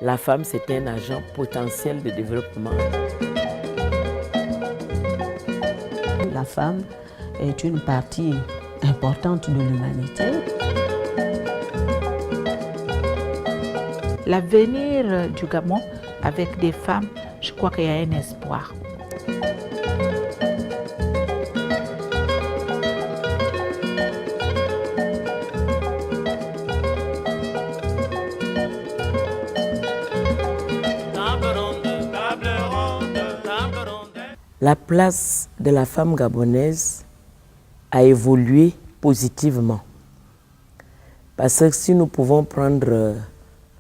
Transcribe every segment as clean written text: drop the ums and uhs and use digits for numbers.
la femme, c'est un agent potentiel de développement. La femme est une partie importante de l'humanité. L'avenir du Gabon avec des femmes, je crois qu'il y a un espoir. La place de la femme gabonaise a évolué positivement. Parce que si nous pouvons prendre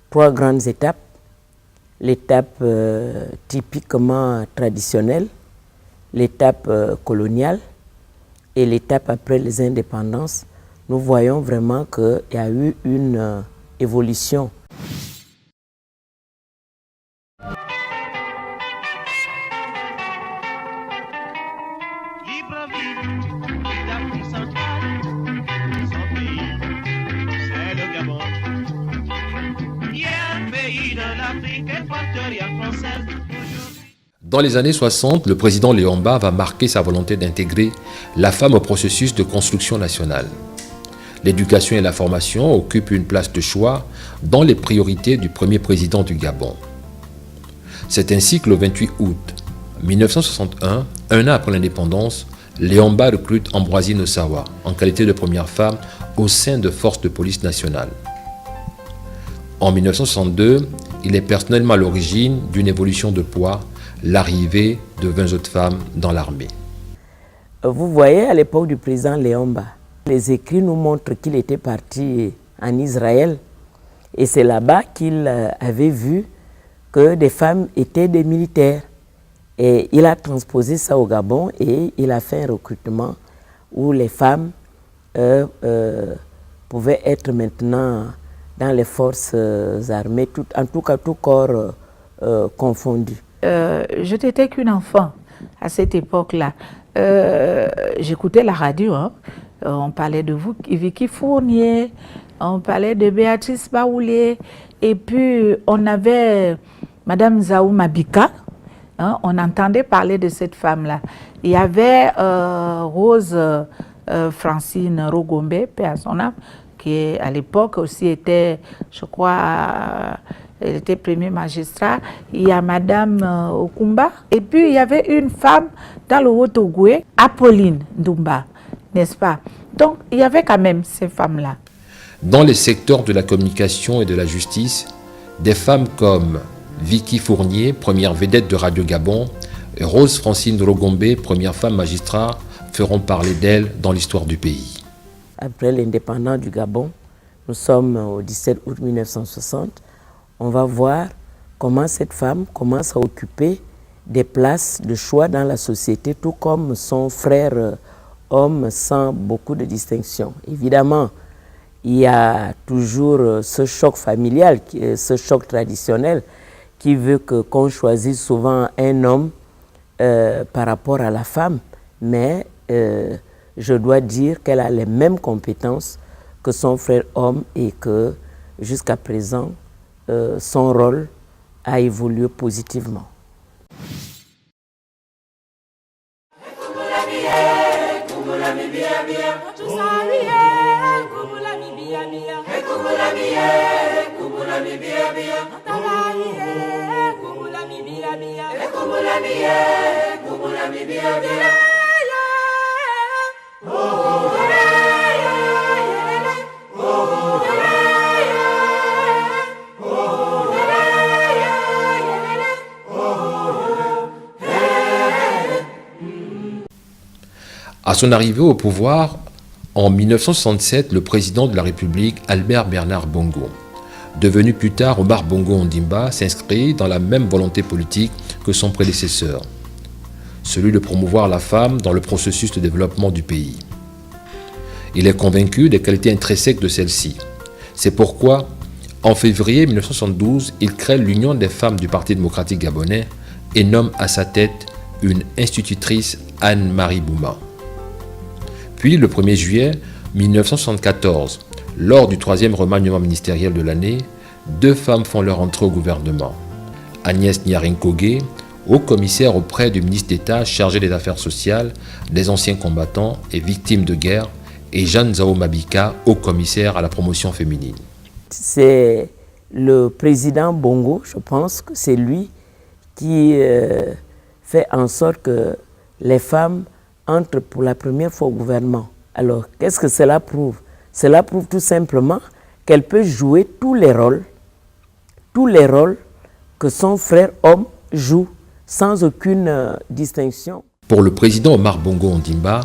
3 grandes étapes, l'étape typiquement traditionnelle, l'étape coloniale et l'étape après les indépendances, nous voyons vraiment qu'il y a eu une évolution. Dans les années 60, le président Léomba va marquer sa volonté d'intégrer la femme au processus de construction nationale. L'éducation et la formation occupent une place de choix dans les priorités du premier président du Gabon. C'est ainsi que le 28 août 1961, un an après l'indépendance, Léomba recrute Ambroisie Nossawa en qualité de première femme au sein de forces de police nationale. En 1962, il est personnellement à l'origine d'une évolution de poids, l'arrivée de 20 autres femmes dans l'armée. Vous voyez, à l'époque du président Léomba, les écrits nous montrent qu'il était parti en Israël et c'est là-bas qu'il avait vu que des femmes étaient des militaires. Et il a transposé ça au Gabon et il a fait un recrutement où les femmes pouvaient être maintenant dans les forces armées, en tout cas tout corps confondu. Je n'étais qu'une enfant à cette époque-là. J'écoutais la radio, hein. On parlait de vous, Vicky Fournier, on parlait de Béatrice Baoulé, et puis on avait Madame Zaou Mabika, hein, on entendait parler de cette femme-là. Il y avait Rose Francine Rogombe, paix à son âme, qui à l'époque aussi était, je crois, elle était premier magistrat. Il y a Madame Okumba. Et puis il y avait une femme dans le Haut-Ogoué, Apolline Ndumba, n'est-ce pas? Donc il y avait quand même ces femmes-là. Dans les secteurs de la communication et de la justice, des femmes comme Vicky Fournier, première vedette de Radio Gabon, et Rose Francine Rogombe, première femme magistrat, feront parler d'elle dans l'histoire du pays. Après l'indépendance du Gabon, nous sommes au 17 août 1960, on va voir comment cette femme commence à occuper des places de choix dans la société, tout comme son frère homme, sans beaucoup de distinction. Évidemment, il y a toujours ce choc familial, ce choc traditionnel, qui veut qu'on choisisse souvent un homme par rapport à la femme, mais je dois dire qu'elle a les mêmes compétences que son frère homme et que jusqu'à présent, son rôle a évolué positivement. À son arrivée au pouvoir, en 1967, le président de la République, Albert Bernard Bongo, devenu plus tard Omar Bongo Ondimba, s'inscrit dans la même volonté politique que son prédécesseur, celui de promouvoir la femme dans le processus de développement du pays. Il est convaincu des qualités intrinsèques de celle-ci. C'est pourquoi, en février 1972, il crée l'Union des femmes du Parti démocratique gabonais et nomme à sa tête une institutrice, Anne-Marie Bouma. Puis, le 1er juillet 1974, lors du 3e remaniement ministériel de l'année, 2 femmes font leur entrée au gouvernement. Agnès Nyarinkogué, haut-commissaire auprès du ministre d'État chargé des Affaires sociales, des anciens combattants et victimes de guerre, et Jeanne Zao Mabika, haut-commissaire à la promotion féminine. C'est le président Bongo, je pense que c'est lui qui fait en sorte que les femmes entrent pour la première fois au gouvernement. Alors, qu'est-ce que cela prouve? Cela prouve tout simplement qu'elle peut jouer tous les rôles que son frère homme joue, sans aucune distinction. Pour le président Omar Bongo Ondimba,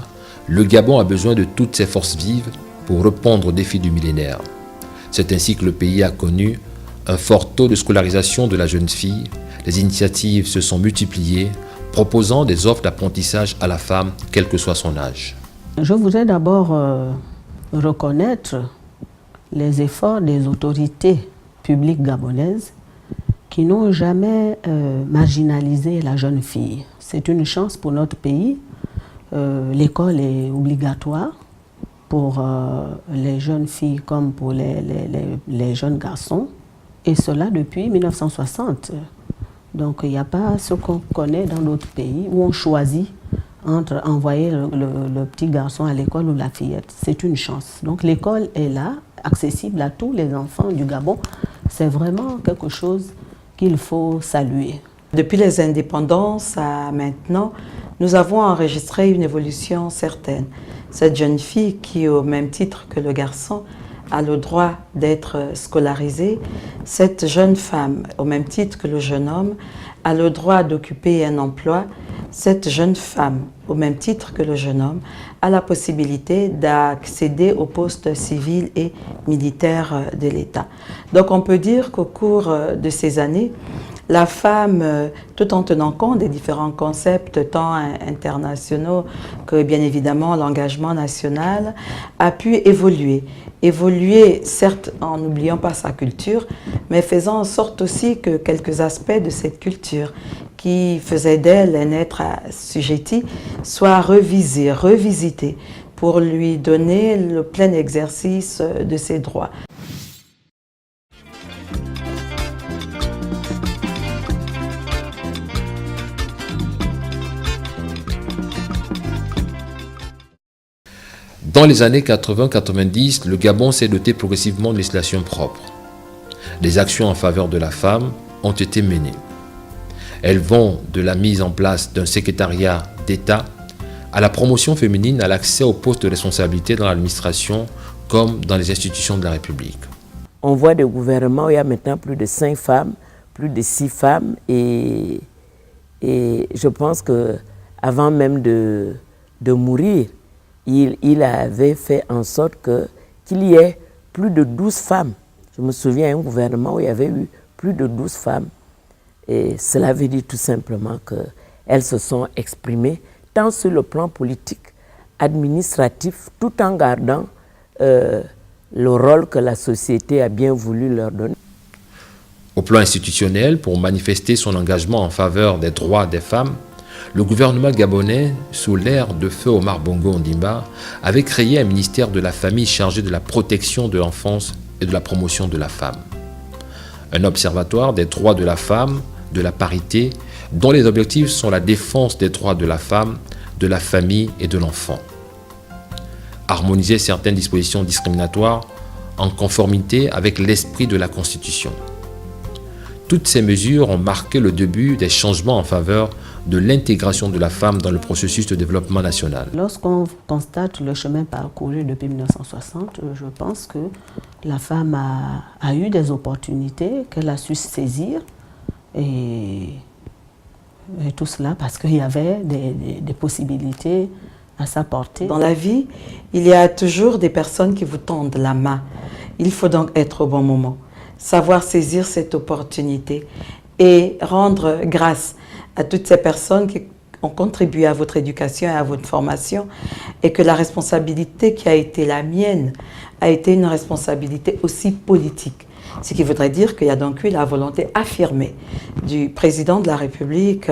le Gabon a besoin de toutes ses forces vives pour répondre aux défis du millénaire. C'est ainsi que le pays a connu un fort taux de scolarisation de la jeune fille. Les initiatives se sont multipliées, proposant des offres d'apprentissage à la femme, quel que soit son âge. Je voudrais d'abord reconnaître les efforts des autorités publiques gabonaises qui n'ont jamais marginalisé la jeune fille. C'est une chance pour notre pays. L'école est obligatoire pour les jeunes filles comme pour les jeunes garçons, et cela depuis 1960. Donc il n'y a pas ce qu'on connaît dans d'autres pays où on choisit entre envoyer le petit garçon à l'école ou la fillette. C'est une chance. Donc l'école est là, accessible à tous les enfants du Gabon. C'est vraiment quelque chose qu'il faut saluer. Depuis les indépendances à maintenant, nous avons enregistré une évolution certaine. Cette jeune fille qui, au même titre que le garçon, a le droit d'être scolarisée, cette jeune femme, au même titre que le jeune homme, a le droit d'occuper un emploi. Cette jeune femme, au même titre que le jeune homme, a la possibilité d'accéder aux postes civils et militaires de l'État. Donc on peut dire qu'au cours de ces années, la femme, tout en tenant compte des différents concepts tant internationaux que bien évidemment l'engagement national, a pu évoluer. Évoluer certes en n'oubliant pas sa culture, mais faisant en sorte aussi que quelques aspects de cette culture qui faisaient d'elle un être assujetti soient revisés, revisités pour lui donner le plein exercice de ses droits. Dans les années 80-90, le Gabon s'est doté progressivement de législation propre. Des actions en faveur de la femme ont été menées. Elles vont de la mise en place d'un secrétariat d'État à la promotion féminine, à l'accès aux postes de responsabilité dans l'administration comme dans les institutions de la République. On voit des gouvernements où il y a maintenant plus de 5 femmes, plus de 6 femmes, et je pense qu'avant même de mourir, il avait fait en sorte qu'il y ait plus de 12 femmes. Je me souviens d'un gouvernement où il y avait eu plus de 12 femmes. Et cela veut dire tout simplement qu'elles se sont exprimées tant sur le plan politique, administratif, tout en gardant le rôle que la société a bien voulu leur donner. Au plan institutionnel, pour manifester son engagement en faveur des droits des femmes, le gouvernement gabonais, sous l'ère de feu Omar Bongo Ondimba, avait créé un ministère de la famille chargé de la protection de l'enfance et de la promotion de la femme. Un observatoire des droits de la femme, de la parité, dont les objectifs sont la défense des droits de la femme, de la famille et de l'enfant. Harmoniser certaines dispositions discriminatoires en conformité avec l'esprit de la Constitution. Toutes ces mesures ont marqué le début des changements en faveur de l'intégration de la femme dans le processus de développement national. Lorsqu'on constate le chemin parcouru depuis 1960, je pense que la femme a eu des opportunités qu'elle a su saisir, et tout cela parce qu'il y avait des possibilités à sa portée. Dans la vie, il y a toujours des personnes qui vous tendent la main. Il faut donc être au bon moment, savoir saisir cette opportunité et rendre grâce à toutes ces personnes qui ont contribué à votre éducation et à votre formation, et que la responsabilité qui a été la mienne a été une responsabilité aussi politique. Ce qui voudrait dire qu'il y a donc eu la volonté affirmée du président de la République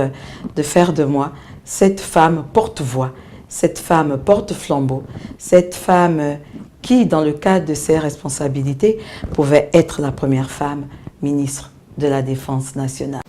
de faire de moi cette femme porte-voix, cette femme porte-flambeau, cette femme qui, dans le cadre de ses responsabilités, pouvait être la première femme ministre de la Défense nationale.